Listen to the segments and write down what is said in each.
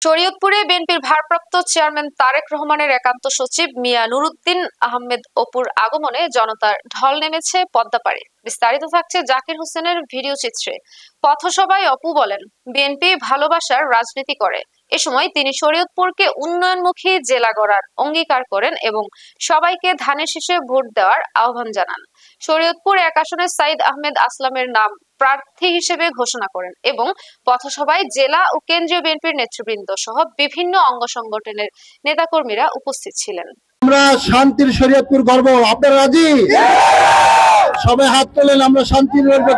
শরীয়তপুরে বিএনপির ভারপ্রাপ্ত চেয়ারম্যান তারেক রহমানের একান্ত সচিব মিয়া নুরুদ্দিন আহমেদ অপুর আগমনে জনতার ঢল নেমেছে পদ্মাপাড়ে। বিস্তারিত থাকছে জাকির হোসেনের ভিডিও চিত্রে। পথসভায় অপু বলেন, বিএনপি ভালোবাসার রাজনীতি করে। এ সময় তিনি শরীয়তপুরকে উন্নয়নমুখী জেলা গড়ার অঙ্গীকার করেন এবং সবাইকে ধানের শীষে ভোট দেওয়ার আহ্বান জানান। শরীয়তপুর ১ আসনে সাইদ আহমেদ আসলামের নাম প্রার্থী হিসেবে ঘোষণা করেন এবং পথসভায় জেলা ও কেন্দ্রীয় বিএনপির নেতৃবৃন্দ সহ বিভিন্ন অঙ্গ সংগঠনের নেতাকর্মীরা উপস্থিত ছিলেন। আমরা শান্তির শরীয়তপুর গর্ব, আপনারা রাজি? সবাই হাত তোলেন, আমরা শান্তির গর্ব।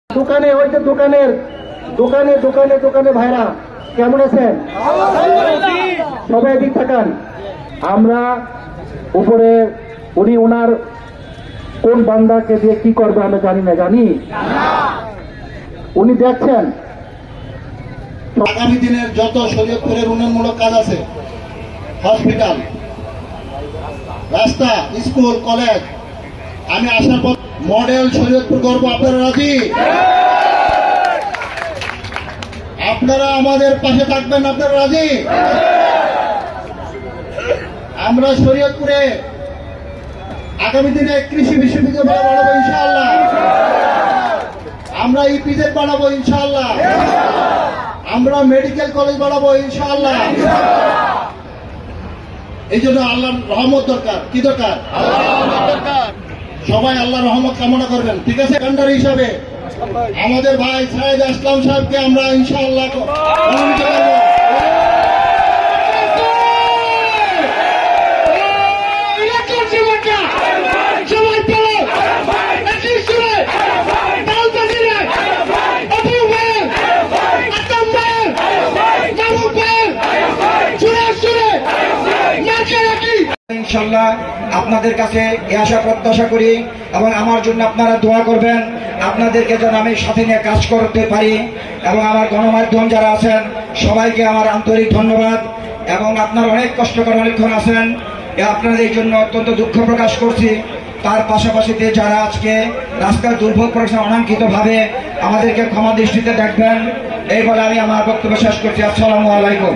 দোকানে ওই যে দোকানে ভাইরা কেমন আছেন? সবাই এদিক থাকান। আমরা উপরে উনি ওনার কোন বান্দাকে দিয়ে কি করবে আমরা জানি না, উনি দেখছেন আগামী দিনের যত শরীয়তপুরের উন্নয়নমূলক কাজ আছে, হসপিটাল, রাস্তা, স্কুল, কলেজ, আমি আসার পর মডেল শরীয়তপুর গর্ব। আপনারা রাজি? আপনারা আমাদের পাশে থাকবেন? আপনারা রাজি? আমরা শরীয়তপুরে আগামী দিনে কৃষি বিশ্ববিদ্যালয় বানাবো ইনশাআল্লাহ। আমরা ইপিজেড বানাবো ইনশাআল্লাহ। আমরা মেডিকেল কলেজ বানাবো ইনশাআল্লাহ। এই জন্য আল্লাহর রহমত দরকার। কি দরকার? সবাই আল্লাহর রহমত কামনা করবেন, ঠিক আছে? কান্ডার হিসাবে আমাদের ভাই সাইদ আসলাম সাহেবকে আমরা ইনশাআল্লাহ মনোনীত করব। ইনশাআল্লাহ আপনাদের কাছে এই আশা প্রত্যাশা করি এবং আমার জন্য আপনারা দোয়া করবেন, আপনাদেরকে যেন আমি সাথে নিয়ে কাজ করতে পারি। এবং আমার গণমাধ্যম যারা আছেন সবাইকে আমার আন্তরিক ধন্যবাদ। এবং আপনারা অনেক কষ্ট করে অনেকক্ষণ আছেন, আপনাদের জন্য অত্যন্ত দুঃখ প্রকাশ করছি। তার পাশাপাশিতে যারা আজকে রাস্তার দুর্ভোগ করেছেন অনাকাঙ্ক্ষিতভাবে, আমাদেরকে ক্ষমা দৃষ্টিতে দেখবেন। এই বলে আমি আমার বক্তব্য শেষ করছি। আসসালামু আলাইকুম।